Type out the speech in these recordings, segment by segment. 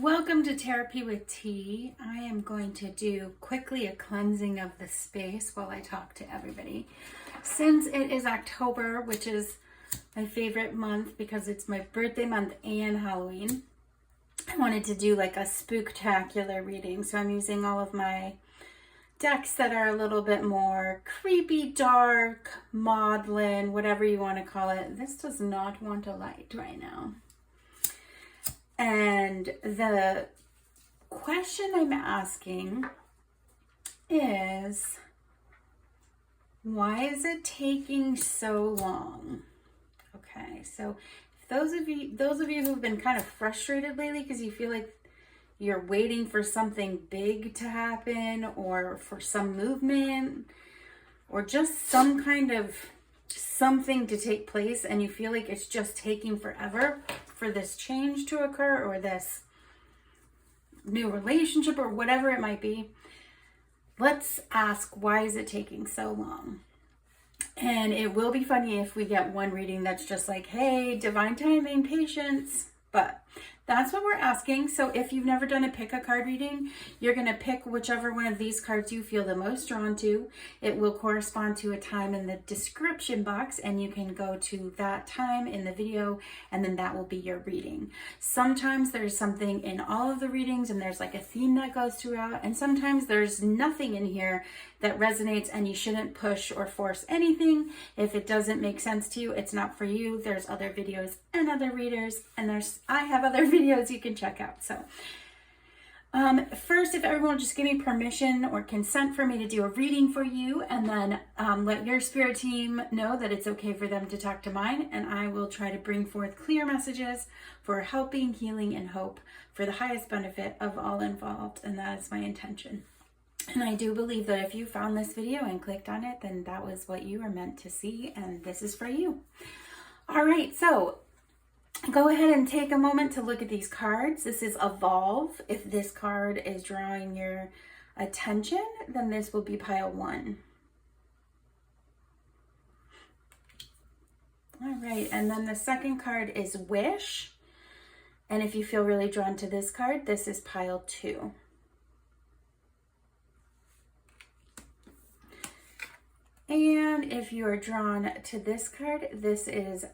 Welcome to Therapy with T. I am going to do quickly a cleansing of the space while I talk to everybody. Since it is October, which is my favorite month because it's my birthday month and Halloween, I wanted to do like a spooktacular reading. So I'm using all of my decks that are a little bit more creepy, dark, maudlin, whatever you want to call it. This does not want a light right now. And the question I'm asking is, why is it taking so long? Okay, so if those of you who've been kind of frustrated lately because you feel like you're waiting for something big to happen or for some movement or just some kind of something to take place and you feel like it's just taking forever for this change to occur or this new relationship or whatever it might be, let's ask, why is it taking so long? And it will be funny if we get one reading that's just like, hey, divine timing, patience, but that's what we're asking. So if you've never done a pick a card reading, you're going to pick whichever one of these cards you feel the most drawn to. It will correspond to a time in the description box and you can go to that time in the video and then that will be your reading. Sometimes there's something in all of the readings and there's like a theme that goes throughout, and sometimes there's nothing in here that resonates and you shouldn't push or force anything. If it doesn't make sense to you, it's not for you. There's other videos and other readers, and I have other videos you can check out. So first, if everyone will just give me permission or consent for me to do a reading for you, and then let your spirit team know that it's okay for them to talk to mine, and I will try to bring forth clear messages for helping, healing, and hope for the highest benefit of all involved, and that is my intention. And I do believe that if you found this video and clicked on it, then that was what you were meant to see, and this is for you. All right, so go ahead and take a moment to look at these cards. This is Evolve. If this card is drawing your attention, then this will be pile 1. All right, and then the second card is Wish. And if you feel really drawn to this card, this is pile 2. And if you are drawn to this card, this is,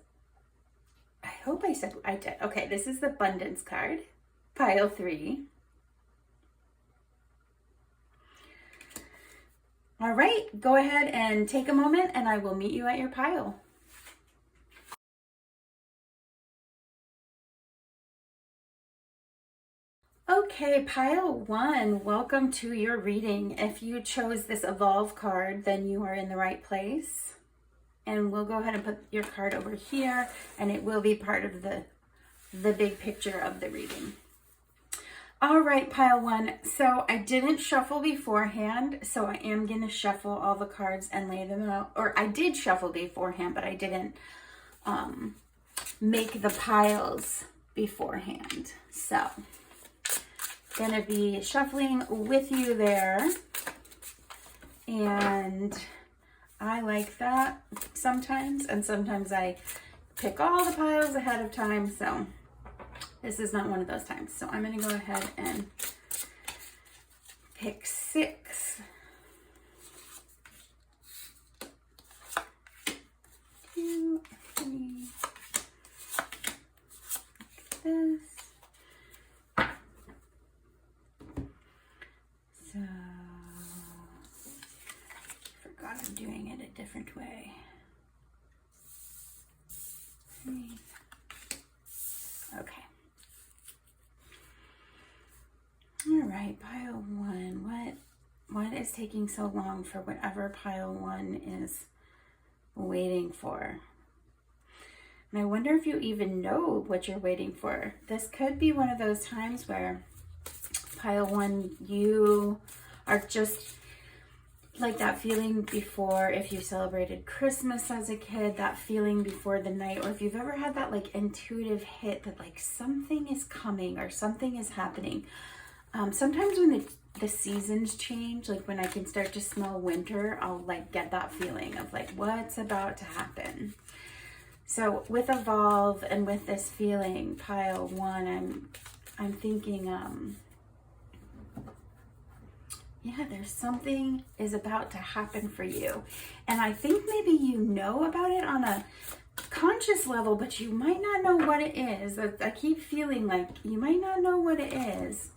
I hope I said I did. Okay, this is the Abundance card, pile 3. All right, go ahead and take a moment and I will meet you at your pile. Okay, pile 1, welcome to your reading. If you chose this Evolve card, then you are in the right place. And we'll go ahead and put your card over here, and it will be part of the big picture of the reading. All right, pile 1. So I didn't shuffle beforehand, so I am going to shuffle all the cards and lay them out. Or I did shuffle beforehand, but I didn't make the piles beforehand. So gonna be shuffling with you there, and I like that sometimes, and sometimes I pick all the piles ahead of time, so this is not one of those times. So I'm gonna go ahead and pick 6. 2, 3, like this. So, I forgot I'm doing it a different way. 3. Okay. All right, pile 1. What is taking so long for whatever pile 1 is waiting for? And I wonder if you even know what you're waiting for. This could be one of those times where pile 1, you are just like that feeling before, if you celebrated Christmas as a kid, that feeling before the night, or if you've ever had that like intuitive hit that like something is coming or something is happening. Sometimes when the seasons change, like when I can start to smell winter, I'll like get that feeling of like what's about to happen. So with Evolve and with this feeling, pile 1, I'm I'm thinking, yeah, there's something is about to happen for you. And I think maybe you know about it on a conscious level, but you might not know what it is. I keep feeling like you might not know what it is.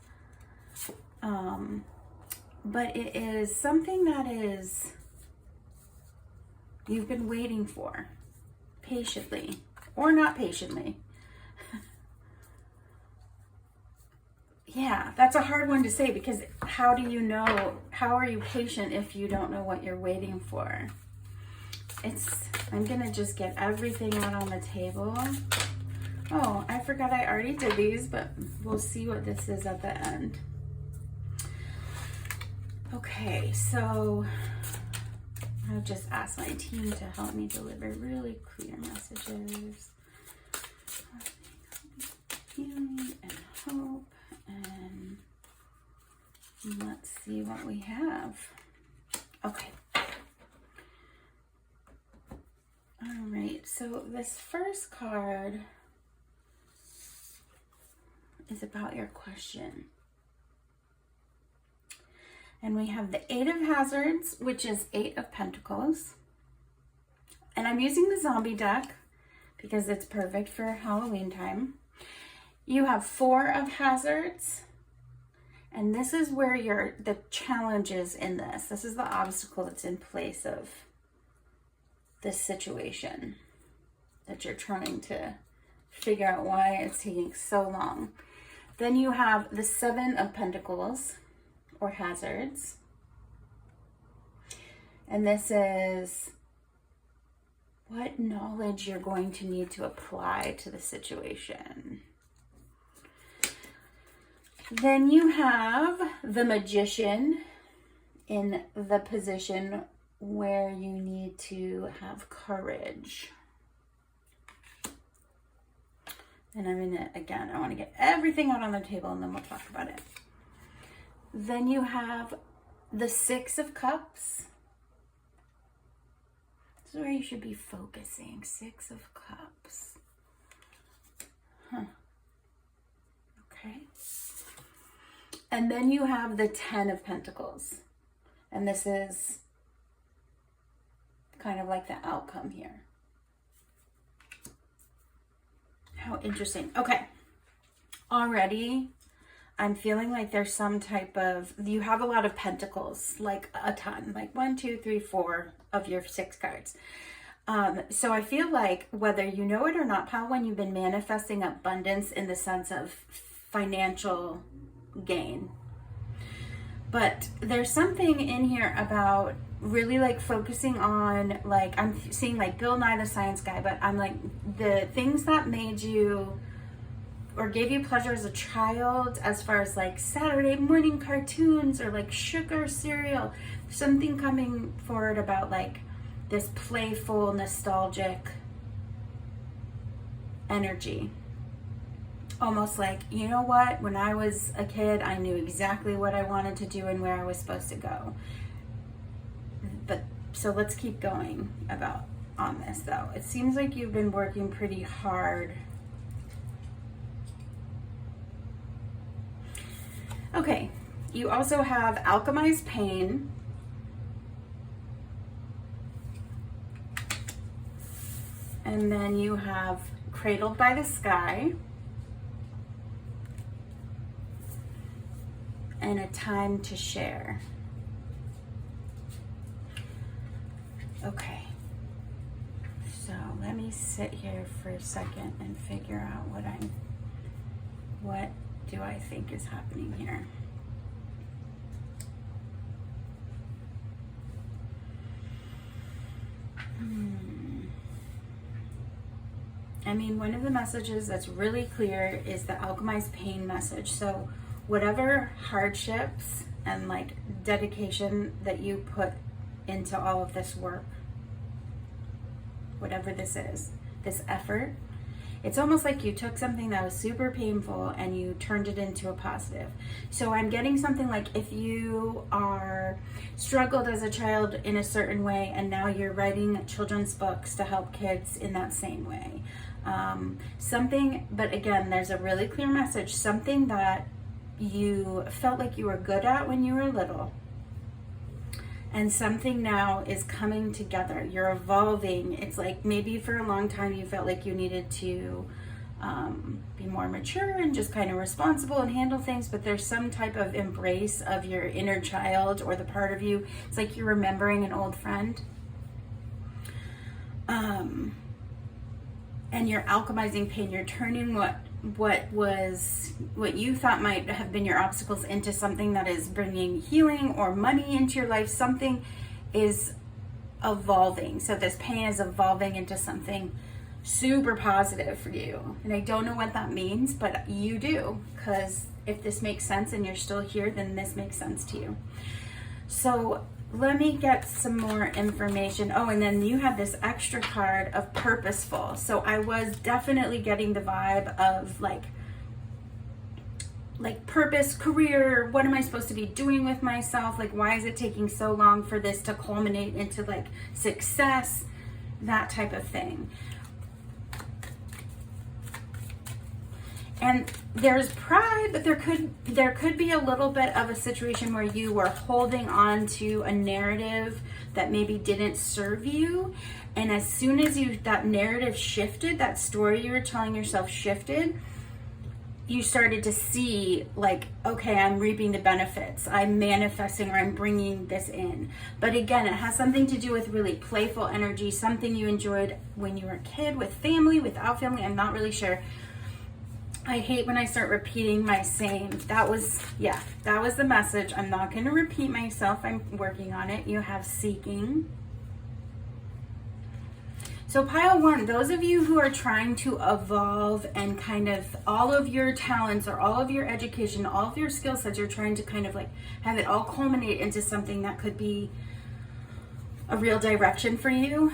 But it is something that is you've been waiting for patiently or not patiently. Yeah, that's a hard one to say, because how do you know, how are you patient if you don't know what you're waiting for? I'm gonna just get everything out on the table. Oh, I forgot I already did these, but we'll see what this is at the end. Okay, so I've just asked my team to help me deliver really clear messages. Healing and hope. And let's see what we have. Okay. All right, so this first card is about your question. And we have the 8 of Hazards, which is 8 of Pentacles. And I'm using the zombie deck because it's perfect for Halloween time. You have 4 of Hazards. And this is where the challenge is in this. This is the obstacle that's in place of this situation that you're trying to figure out why it's taking so long. Then you have the 7 of Pentacles, or Hazards. And this is what knowledge you're going to need to apply to the situation. Then you have the Magician in the position where you need to have courage. And I want to get everything out on the table and then we'll talk about it. Then you have the 6 of Cups. This is where you should be focusing. 6 of Cups. Okay. And then you have the 10 of Pentacles. And this is kind of like the outcome here. How interesting. Okay. Already, I'm feeling like there's some type of, you have a lot of pentacles, like a ton, like 1, 2, 3, 4 of your 6 cards. So I feel like whether you know it or not, pal, when you've been manifesting abundance in the sense of financial gain. But there's something in here about really like focusing on, like, I'm seeing like Bill Nye the Science Guy, but I'm like the things that made you or gave you pleasure as a child, as far as like Saturday morning cartoons or like sugar cereal, something coming forward about like this playful, nostalgic energy. Almost like, you know what, when I was a kid, I knew exactly what I wanted to do and where I was supposed to go. But so let's keep going on this though. It seems like you've been working pretty hard. Okay, you also have Alchemized Pain. And then you have Cradled by the Sky. And A Time to Share. Okay. So let me sit here for a second and figure out what do I think is happening here. I mean, one of the messages that's really clear is the Alchemized Pain message. So whatever hardships and like dedication that you put into all of this work, whatever this is, this effort, it's almost like you took something that was super painful and you turned it into a positive. So I'm getting something like, if you are struggled as a child in a certain way and now you're writing children's books to help kids in that same way. Something, but again, there's a really clear message, something that you felt like you were good at when you were little, and something now is coming together. You're evolving. It's like maybe for a long time you felt like you needed to be more mature and just kind of responsible and handle things, but there's some type of embrace of your inner child or the part of you. It's like you're remembering an old friend. And you're alchemizing pain. You're turning what you thought might have been your obstacles into something that is bringing healing or money into your life. Something is evolving. So this pain is evolving into something super positive for you. And I don't know what that means, but you do, because if this makes sense and you're still here, then this makes sense to you. So let me get some more information. Oh, and then you had this extra card of purposeful. So I was definitely getting the vibe of like purpose, career, what am I supposed to be doing with myself? Like, why is it taking so long for this to culminate into like success, that type of thing. And there's pride, but there could be a little bit of a situation where you were holding on to a narrative that maybe didn't serve you. And as soon as that narrative shifted, that story you were telling yourself shifted, you started to see like, okay, I'm reaping the benefits. I'm manifesting, or I'm bringing this in. But again, it has something to do with really playful energy, something you enjoyed when you were a kid, with family, without family. I'm not really sure. I hate when I start repeating my same. That was the message. I'm not going to repeat myself. I'm working on it. You have seeking. So pile one, those of you who are trying to evolve and kind of all of your talents or all of your education, all of your skill sets, you're trying to kind of like have it all culminate into something that could be a real direction for you.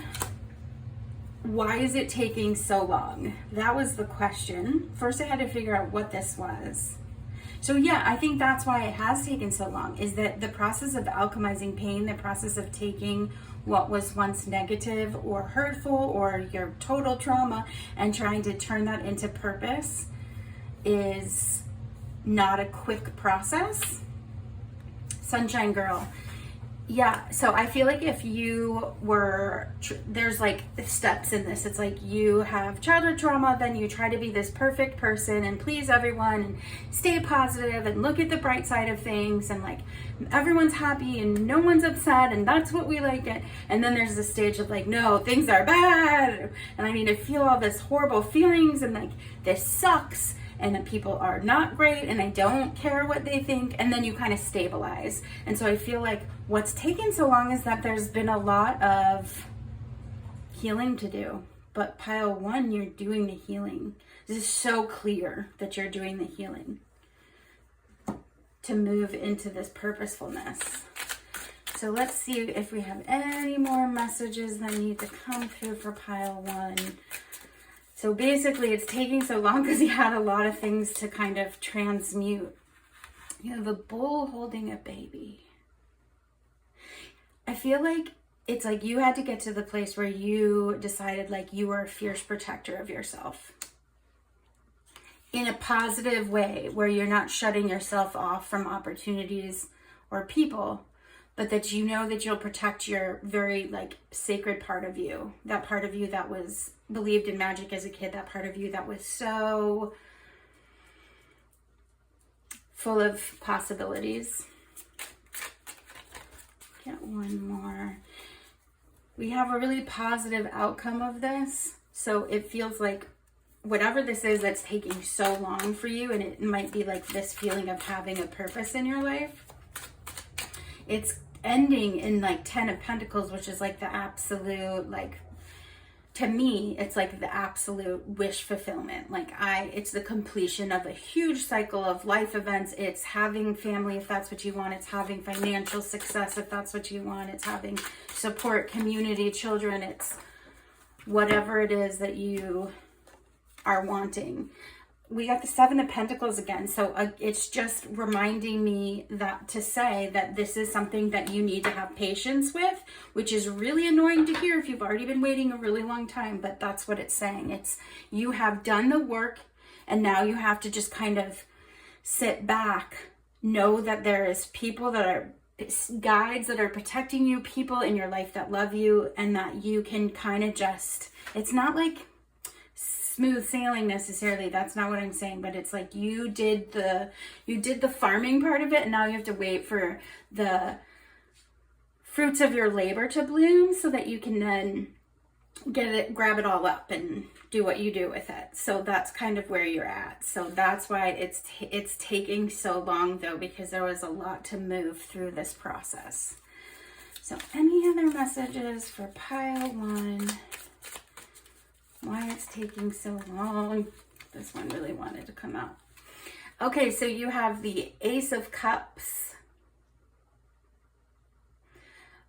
Why is it taking so long? That was the question. First, I had to figure out what this was. So yeah, I think that's why it has taken so long, is that the process of alchemizing pain, the process of taking what was once negative or hurtful or your total trauma and trying to turn that into purpose is not a quick process. Sunshine Girl. Yeah, so I feel like if you were, there's like steps in this. It's like you have childhood trauma, then you try to be this perfect person and please everyone and stay positive and look at the bright side of things and like everyone's happy and no one's upset and that's what we like it. And then there's this stage of like, no, things are bad and I need to feel all this horrible feelings and like this sucks. And the people are not great and I don't care what they think, and then you kind of stabilize. And so I feel like what's taken so long is that there's been a lot of healing to do. But pile one, you're doing the healing. This is so clear that you're doing the healing to move into this purposefulness. So let's see if we have any more messages that need to come through for pile one. So basically it's taking so long because you had a lot of things to kind of transmute. You have a bull holding a baby. I feel like it's like you had to get to the place where you decided like you were a fierce protector of yourself. In a positive way, where you're not shutting yourself off from opportunities or people, but that you know that you'll protect your very like sacred part of you. That part of you that was believed in magic as a kid. That part of you that was so full of possibilities. Get one more. We have a really positive outcome of this. So it feels like whatever this is that's taking so long for you, and it might be like this feeling of having a purpose in your life. It's ending in like 10 of Pentacles, which is like the absolute, like, to me, it's like the absolute wish fulfillment. Like it's the completion of a huge cycle of life events. It's having family, if that's what you want. It's having financial success, if that's what you want. It's having support, community, children. It's whatever it is that you are wanting. we got the Seven of Pentacles again. So it's just reminding me that to say that this is something that you need to have patience with, which is really annoying to hear if you've already been waiting a really long time, but that's what it's saying. It's you have done the work and now you have to just kind of sit back, know that there is people that are guides that are protecting you, people in your life that love you, and that you can kind of just, it's not like smooth sailing necessarily, that's not what I'm saying, but it's like you did the farming part of it, and now you have to wait for the fruits of your labor to bloom so that you can then grab it all up and do what you do with it. So that's kind of where you're at. So that's why it's taking so long though, because there was a lot to move through this process. So any other messages for pile one? Why it's taking so long? This one really wanted to come out. Okay, so you have the Ace of Cups.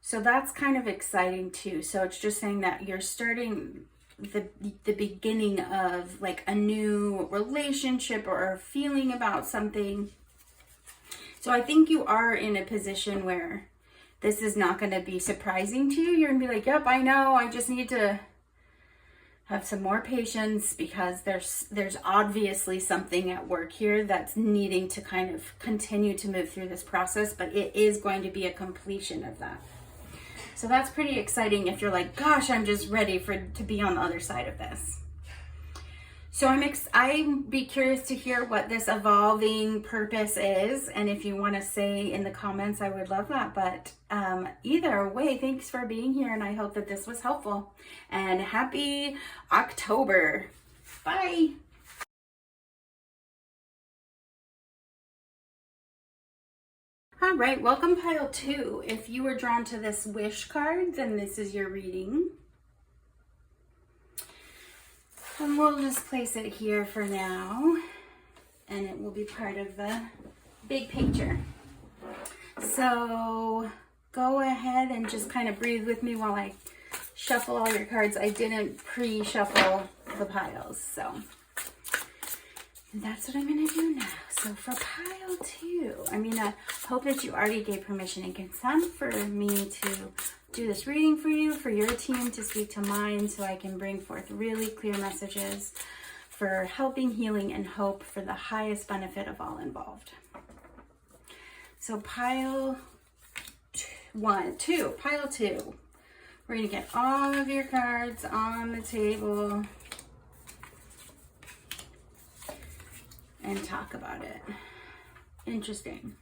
So that's kind of exciting too. So it's just saying that you're starting the beginning of like a new relationship or feeling about something. So I think you are in a position where this is not going to be surprising to you. You're going to be like, yep, I know. I just need to have some more patience because there's obviously something at work here that's needing to kind of continue to move through this process, but it is going to be a completion of that. So that's pretty exciting if you're like, gosh, I'm just ready to be on the other side of this. So I'd be curious to hear what this evolving purpose is. And if you want to say in the comments, I would love that. But either way, thanks for being here. And I hope that this was helpful. And happy October. Bye. All right, welcome pile two. If you were drawn to this wish card, then this is your reading. And we'll just place it here for now, and it will be part of the big picture. So go ahead and just kind of breathe with me while I shuffle all your cards. I didn't pre-shuffle the piles, so that's what I'm going to do now. So for pile two, I'm going to hope that you already gave permission and consent for me to do this reading for you, for your team to speak to mine, so I can bring forth really clear messages for helping, healing, and hope for the highest benefit of all involved. So pile two, we're going to get all of your cards on the table and talk about it. Interesting.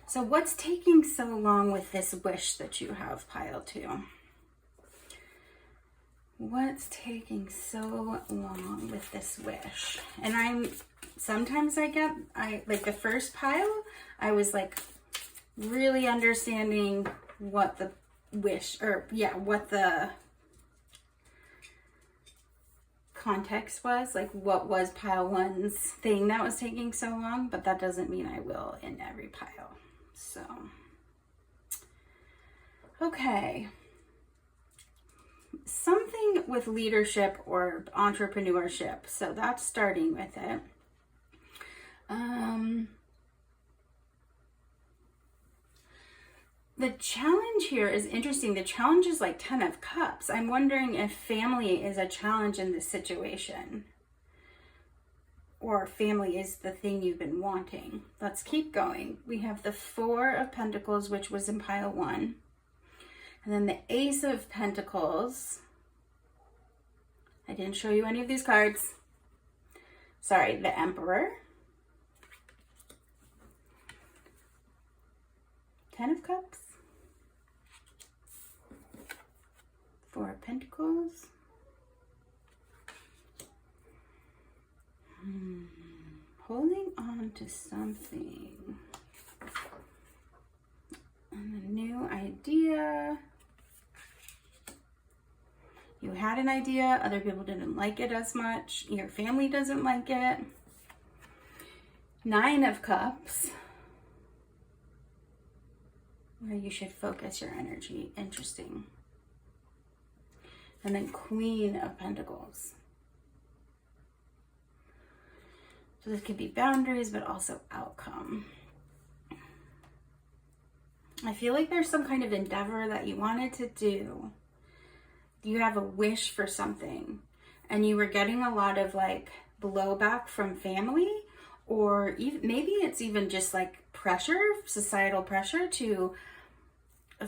So what's taking so long with this wish that you have, pile two? What's taking so long with this wish? And sometimes like the first pile, I was like really understanding what the wish, what the context was, like what was pile one's thing that was taking so long, but that doesn't mean I will in every pile. So, okay. Something with leadership or entrepreneurship. So that's starting with it. The challenge here is interesting. The challenge is like 10 of Cups. I'm wondering if family is a challenge in this situation, or family is the thing you've been wanting. Let's keep going. We have the Four of Pentacles, which was in pile one, and then the Ace of Pentacles. I didn't show you any of these cards. Sorry, the Emperor. 10 of Cups. Four of Pentacles. Holding on to something. And a new idea. You had an idea, other people didn't like it as much. Your family doesn't like it. Nine of Cups. Where you should focus your energy. Interesting. And then Queen of Pentacles. So this could be boundaries, but also outcome. I feel like there's some kind of endeavor that you wanted to do. You have a wish for something and you were getting a lot of like blowback from family, or even, maybe it's even just like pressure, societal pressure to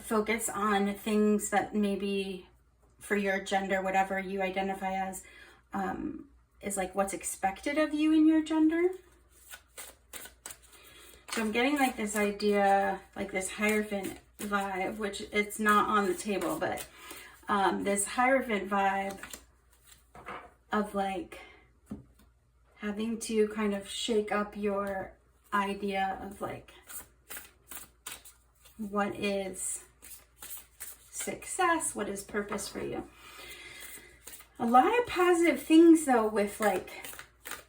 focus on things that maybe for your gender, whatever you identify as, is like what's expected of you in your gender. So I'm getting like this idea, like this Hierophant vibe, which it's not on the table, but this Hierophant vibe of like having to kind of shake up your idea of like what is success, what is purpose for you. A lot of positive things though with like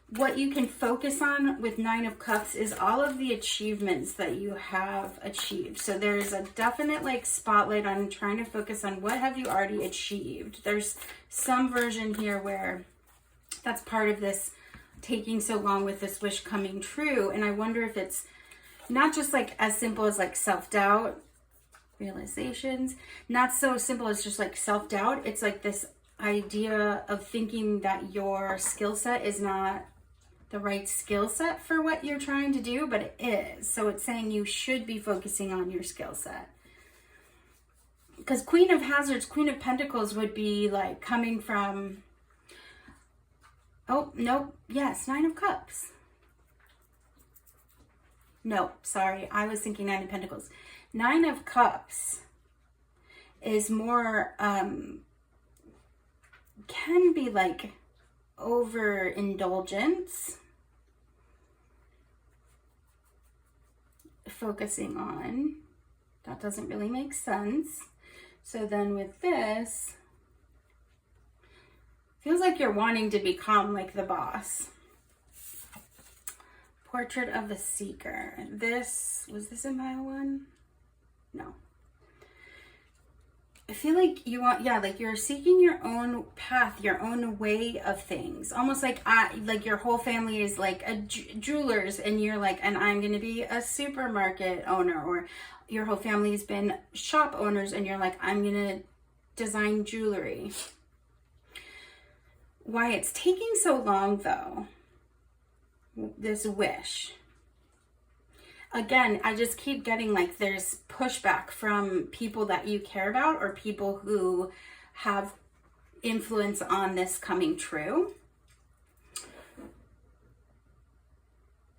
what you can focus on with Nine of Cups is all of the achievements that you have achieved. So there's a definite like spotlight on trying to focus on what have you already achieved. There's some version here where that's part of this taking so long with this wish coming true. And I wonder if it's not just like as simple as like self-doubt, realizations, not so simple as just like self-doubt. It's like this idea of thinking that your skill set is not the right skill set for what you're trying to do, but it is. So it's saying you should be focusing on your skill set. Because Queen of Hazards, Queen of Pentacles would be like coming from, oh, nope, yes, Nine of Cups. No, sorry, I was thinking Nine of Pentacles. Nine of Cups is more, can be like overindulgence, focusing on, that doesn't really make sense. So then with this, feels like you're wanting to become like the boss. Portrait of the Seeker. This, was this in pile one? No. I feel like you want, yeah, like you're seeking your own path, your own way of things. Almost like like your whole family is like a jewelers, and you're like, and I'm going to be a supermarket owner, or your whole family's been shop owners, and you're like, I'm going to design jewelry. Why it's taking so long though, this wish. Again, I just keep getting like there's pushback from people that you care about, or people who have influence on this coming true.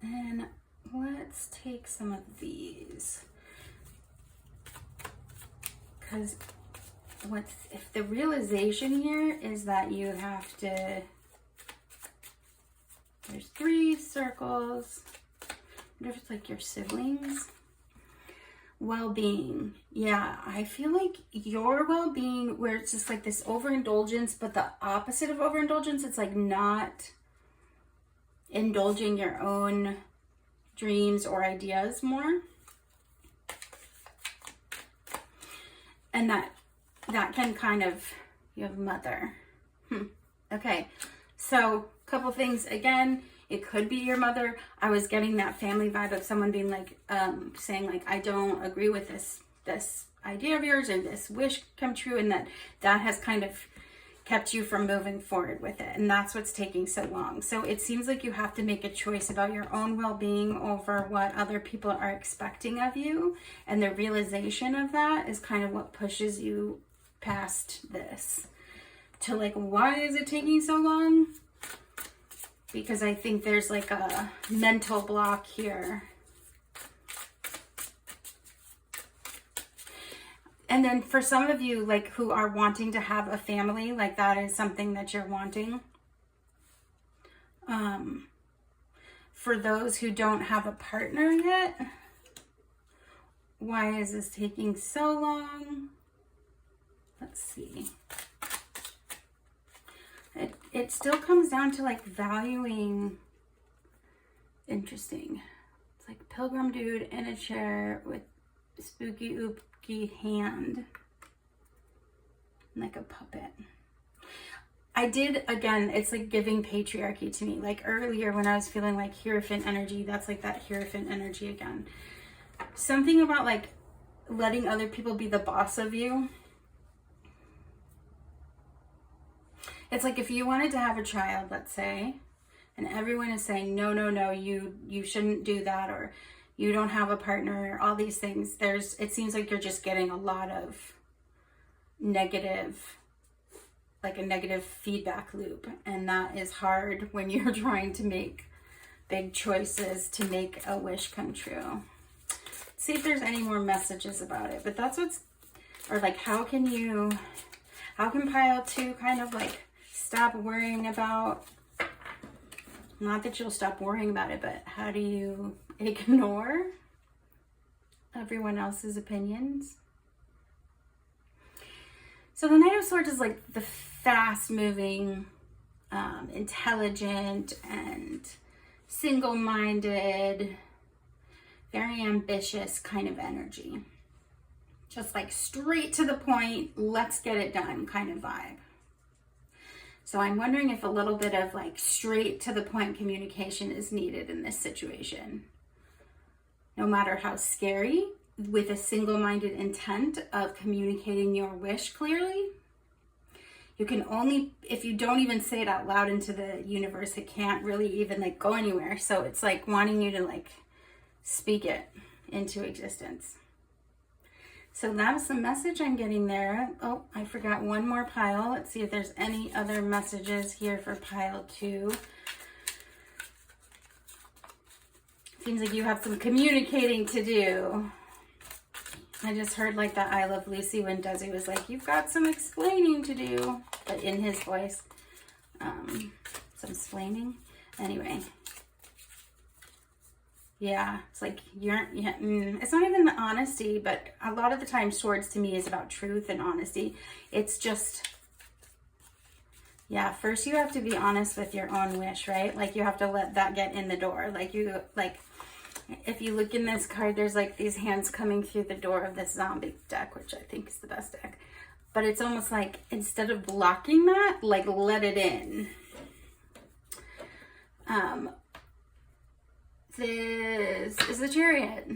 And let's take some of these. Because if the realization here is that you have to, there's 3 circles. I wonder if it's like your siblings. Well-being. Yeah, I feel like your well-being, where it's just like this overindulgence, but the opposite of overindulgence, it's like not indulging your own dreams or ideas more. And that can kind of, you have mother. Okay, so a couple things. Again, it could be your mother. I was getting that family vibe of someone being like, saying like, I don't agree with this idea of yours, or this wish come true, and that has kind of kept you from moving forward with it. And that's what's taking so long. So it seems like you have to make a choice about your own well-being over what other people are expecting of you. And the realization of that is kind of what pushes you past this to like, why is it taking so long? Because I think there's like a mental block here. And then for some of you, like who are wanting to have a family, like that is something that you're wanting. For those who don't have a partner yet, why is this taking so long? Let's see. It still comes down to like valuing. Interesting. It's like pilgrim dude in a chair with spooky ooky hand, like a puppet. I did, again, it's like giving patriarchy to me. Like earlier when I was feeling like Hierophant energy, that's like that Hierophant energy again. Something about like letting other people be the boss of you. It's like if you wanted to have a child, let's say, and everyone is saying, no, no, no, you shouldn't do that, or you don't have a partner, or all these things. It seems like you're just getting a lot of negative, like a negative feedback loop, and that is hard when you're trying to make big choices to make a wish come true. Let's see if there's any more messages about it, but that's what's, or like how can pile 2 kind of like stop worrying about, not that you'll stop worrying about it, but how do you ignore everyone else's opinions? So the Knight of Swords is like the fast-moving, intelligent, and single-minded, very ambitious kind of energy. Just like straight to the point, let's get it done kind of vibe. So I'm wondering if a little bit of like straight to the point communication is needed in this situation. No matter how scary, with a single-minded intent of communicating your wish clearly. You can only, if you don't even say it out loud into the universe, it can't really even like go anywhere. So it's like wanting you to like speak it into existence. So that's the message I'm getting there. Oh, I forgot one more pile. Let's see if there's any other messages here for pile 2. Seems like you have some communicating to do. I just heard like that I Love Lucy when Desi was like, you've got some explaining to do, but in his voice. Some explaining. Anyway. Yeah, it's like it's not even the honesty, but a lot of the time Swords to me is about truth and honesty. It's just, yeah, first you have to be honest with your own wish, right? Like you have to let that get in the door. Like if you look in this card, there's like these hands coming through the door of this zombie deck, which I think is the best deck. But it's almost like instead of blocking that, like let it in. This is the Chariot,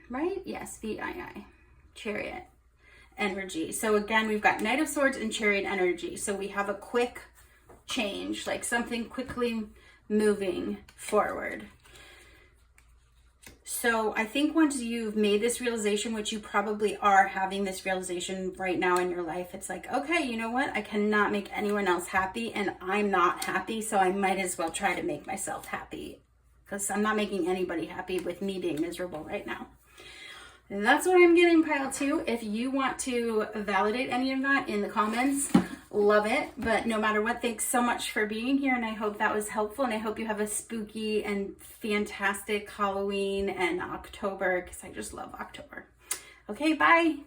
right? Yes, VII, Chariot energy. So again, we've got Knight of Swords and Chariot energy. So we have a quick change, like something quickly moving forward. So I think once you've made this realization, which you probably are having this realization right now in your life, it's like, okay, you know what? I cannot make anyone else happy and I'm not happy. So I might as well try to make myself happy, because I'm not making anybody happy with me being miserable right now. And that's what I'm getting, pile 2. If you want to validate any of that in the comments, love it. But no matter what, thanks so much for being here. And I hope that was helpful. And I hope you have a spooky and fantastic Halloween and October, because I just love October. Okay, bye.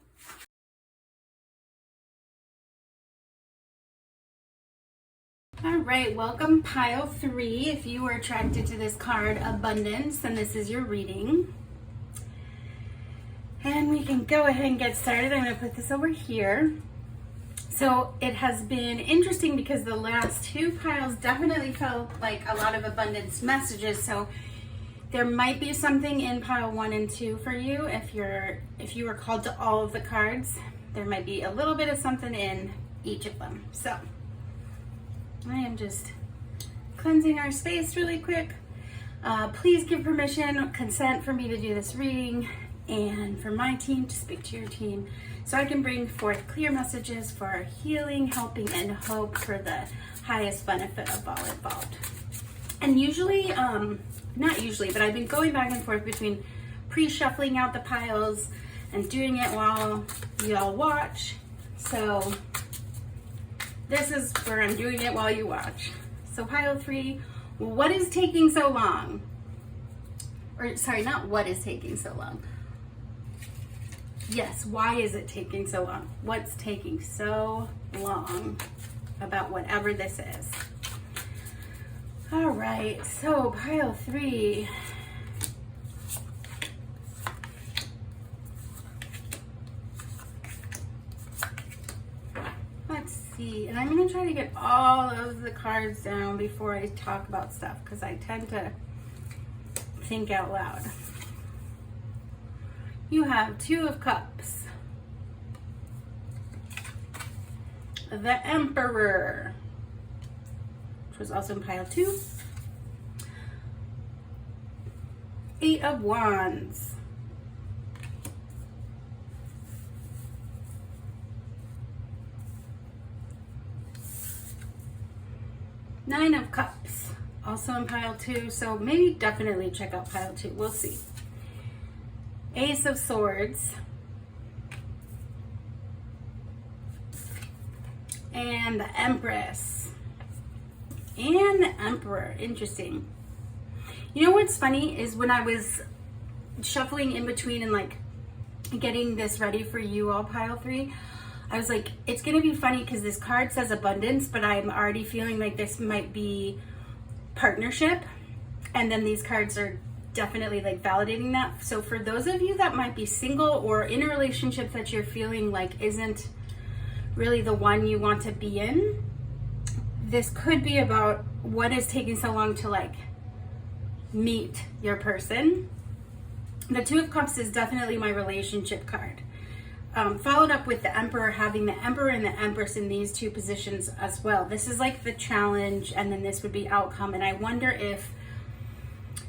All right, welcome pile 3. If you were attracted to this card, Abundance, then this is your reading. And we can go ahead and get started. I'm going to put this over here. So it has been interesting because the last 2 piles definitely felt like a lot of abundance messages. So there might be something in pile 1 and 2 for you. If you were called to all of the cards, there might be a little bit of something in each of them. So I am just cleansing our space really quick. Please give permission, consent for me to do this reading and for my team to speak to your team so I can bring forth clear messages for healing, helping, and hope for the highest benefit of all involved. And usually, not usually, but I've been going back and forth between pre-shuffling out the piles and doing it while y'all watch. So this is where I'm doing it while you watch. So pile 3, what is taking so long? Or sorry, not what is taking so long. Yes, why is it taking so long? What's taking so long about whatever this is? All right, so pile 3. Let's see. And I'm going to try to get all of the cards down before I talk about stuff, because I tend to think out loud. You have Two of Cups. The Emperor, which was also in pile 2. Eight of Wands. Nine of Cups, also in pile 2, so maybe definitely check out pile 2, we'll see. Ace of Swords. And the Empress. And the Emperor, interesting. You know what's funny is when I was shuffling in between and like getting this ready for you all pile 3, I was like, it's gonna be funny because this card says abundance, but I'm already feeling like this might be partnership. And then these cards are definitely like validating that. So for those of you that might be single or in a relationship that you're feeling like isn't really the one you want to be in, this could be about what is taking so long to like meet your person. The Two of Cups is definitely my relationship card. Followed up with the Emperor, having the Emperor and the Empress in these two positions as well. This is like the challenge, and then this would be outcome. And I wonder if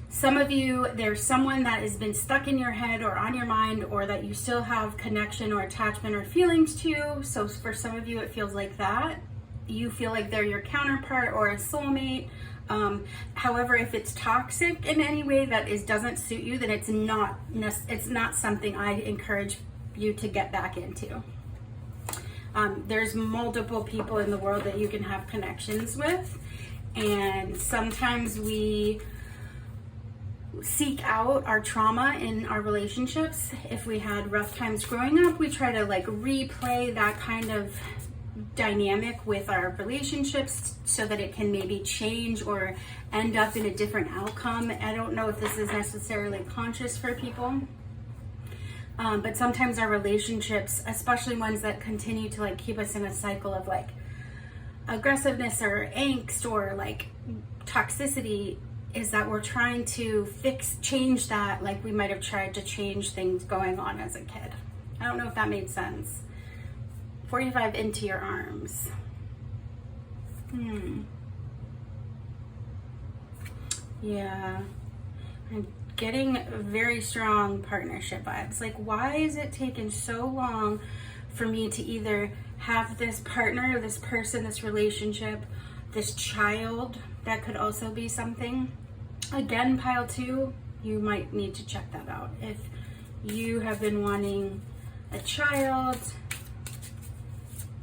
some of you, there's someone that has been stuck in your head or on your mind, or that you still have connection or attachment or feelings to. So for some of you, it feels like that. You feel like they're your counterpart or a soulmate. However, if it's toxic in any way that doesn't suit you, then it's not something I encourage you to get back into. There's multiple people in the world that you can have connections with, and sometimes we seek out our trauma in our relationships. If we had rough times growing up, we try to like replay that kind of dynamic with our relationships so that it can maybe change or end up in a different outcome. I don't know if this is necessarily conscious for people. But sometimes our relationships, especially ones that continue to like keep us in a cycle of like aggressiveness or angst or like toxicity, is that we're trying to change that, like we might have tried to change things going on as a kid. I don't know if that made sense. 45 into your arms. Yeah. I'm getting very strong partnership vibes. Like, why is it taking so long for me to either have this partner, this person, this relationship, this child? That could also be something. Again, pile 2, you might need to check that out. If you have been wanting a child,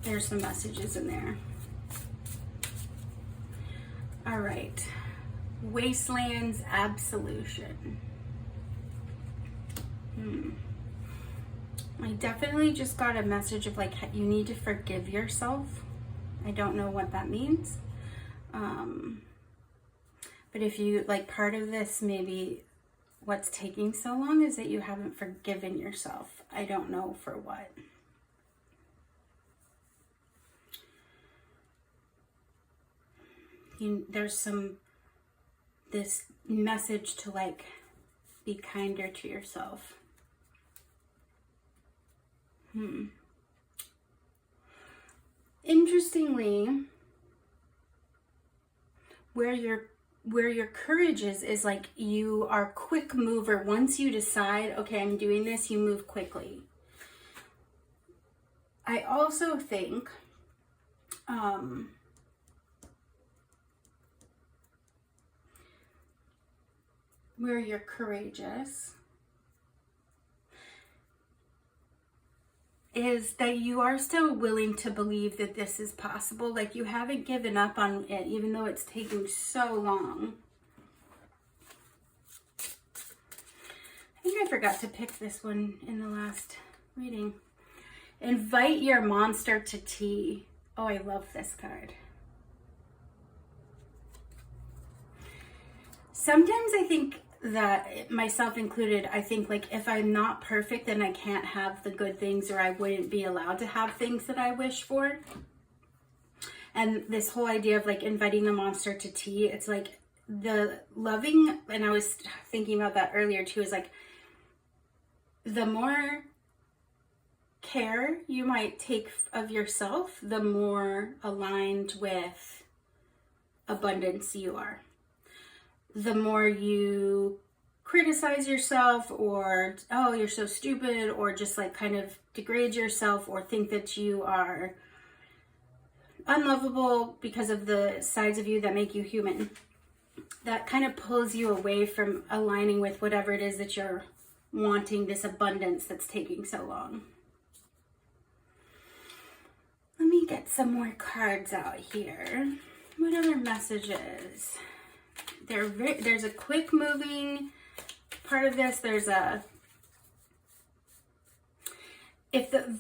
there's some messages in there. All right. Wasteland's Absolution. I definitely just got a message of like, you need to forgive yourself. I don't know what that means. But if you, like, part of this, maybe what's taking so long is that you haven't forgiven yourself. I don't know for what. There's this message to like be kinder to yourself. Interestingly, where your courage is like you are a quick mover. Once you decide, okay, I'm doing this, you move quickly. I also think where you're courageous is that you are still willing to believe that this is possible. Like, you haven't given up on it, even though it's taking so long. I think I forgot to pick this one in the last reading. Invite your monster to tea. Oh, I love this card. Sometimes I think that, myself included, I think like if I'm not perfect, then I can't have the good things, or I wouldn't be allowed to have things that I wish for. And this whole idea of like inviting the monster to tea, it's like the loving, and I was thinking about that earlier too, is like the more care you might take of yourself, the more aligned with abundance you are. The more you criticize yourself, or, oh, you're so stupid, or just like kind of degrade yourself, or think that you are unlovable because of the sides of you that make you human, that kind of pulls you away from aligning with whatever it is that you're wanting, this abundance that's taking so long. Let me get some more cards out here. What other messages? There's a quick moving part of this. There's a,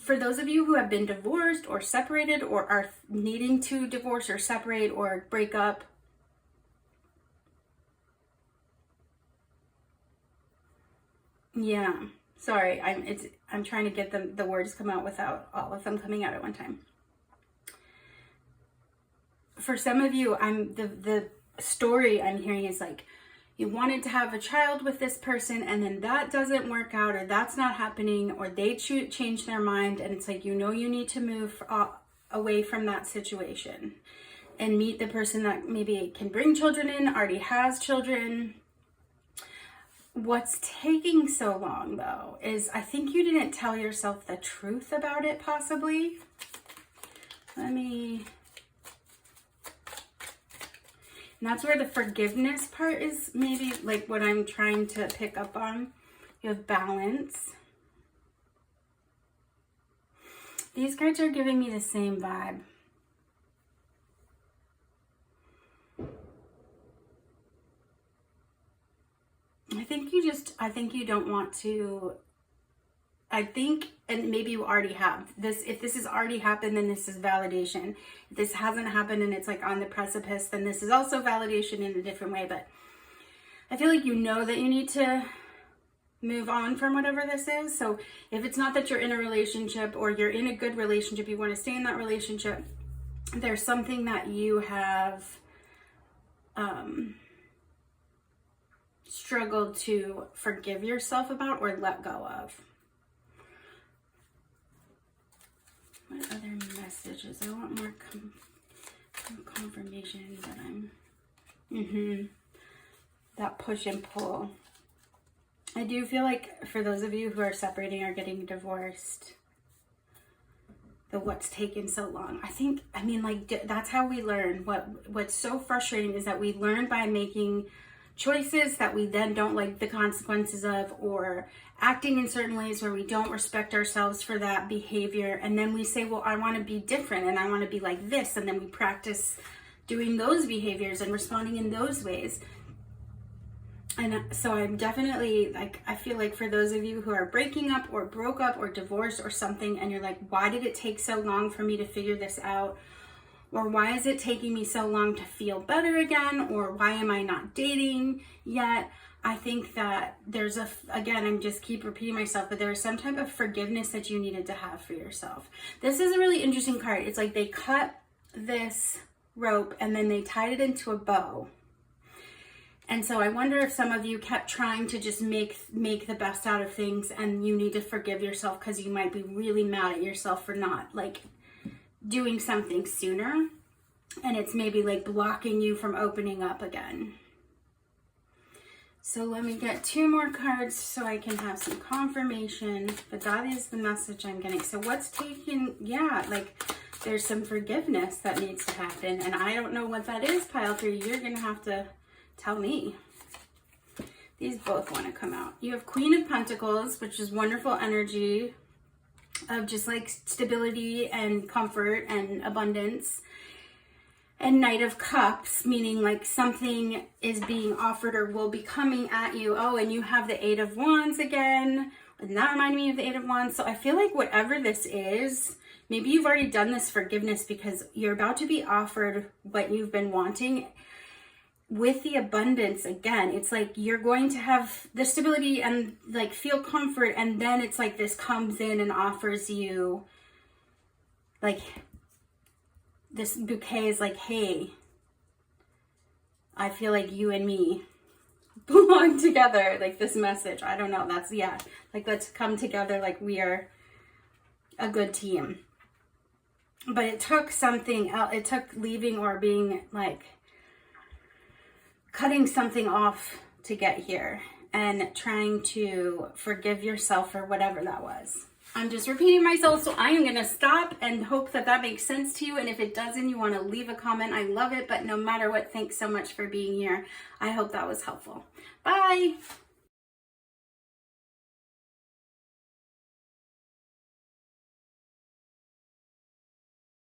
for those of you who have been divorced or separated, or are needing to divorce or separate or break up, yeah, sorry, I'm trying to get the words come out without all of them coming out at one time. For some of you, the story I'm hearing is like, you wanted to have a child with this person, and then that doesn't work out, or that's not happening, or they change their mind, and it's like, you need to move away from that situation and meet the person that maybe can bring children in, already has children. What's taking so long, though, is I think you didn't tell yourself the truth about it, possibly. And that's where the forgiveness part is maybe like what I'm trying to pick up on. You have balance. These cards are giving me the same vibe. I think you don't want to, and maybe you already have this. If this has already happened, then this is validation. If this hasn't happened and it's like on the precipice, then this is also validation in a different way. But I feel like you know that you need to move on from whatever this is. So if it's not that you're in a relationship, or you're in a good relationship, you want to stay in that relationship, there's something that you have struggled to forgive yourself about or let go of. What other messages? I want more confirmation that I'm... That push and pull. I do feel like for those of you who are separating or getting divorced, what's taken so long. That's how we learn. What's so frustrating is that we learn by making choices that we then don't like the consequences of, or acting in certain ways where we don't respect ourselves for that behavior. And then we say, well, I want to be different and I want to be like this. And then we practice doing those behaviors and responding in those ways. And so I'm definitely I feel like for those of you who are breaking up or broke up or divorced or something, and you're like, why did it take so long for me to figure this out? Or why is it taking me so long to feel better again? Or why am I not dating yet? I think that there's again, I'm just keep repeating myself, but there's some type of forgiveness that you needed to have for yourself. This is a really interesting card. It's like they cut this rope and then they tied it into a bow. And so I wonder if some of you kept trying to just make the best out of things, and you need to forgive yourself because you might be really mad at yourself for not doing something sooner, and it's maybe blocking you from opening up again. So let me get 2 more cards so I can have some confirmation, but that is the message I'm getting. So what's taking, there's some forgiveness that needs to happen, and I don't know what that is, pile 3. You're gonna have to tell me. These both want to come out. You have Queen of Pentacles, which is wonderful energy of just stability and comfort and abundance. And Knight of Cups, meaning something is being offered or will be coming at you. Oh, and you have the 8 of Wands again. And that reminded me of the 8 of Wands. So I feel like whatever this is, maybe you've already done this forgiveness because you're about to be offered what you've been wanting. With the abundance, again, it's you're going to have the stability and feel comfort, and then it's this comes in and offers you this bouquet is like, hey, I feel like you and me belong together. Like this message. I don't know. That's, yeah. Like, let's come together like we are a good team. But it took something else. It took leaving or being like cutting something off to get here and trying to forgive yourself for whatever that was. I'm just repeating myself, so I am going to stop and hope that that makes sense to you. And if it doesn't, you want to leave a comment. I love it, but no matter what, thanks so much for being here. I hope that was helpful. Bye.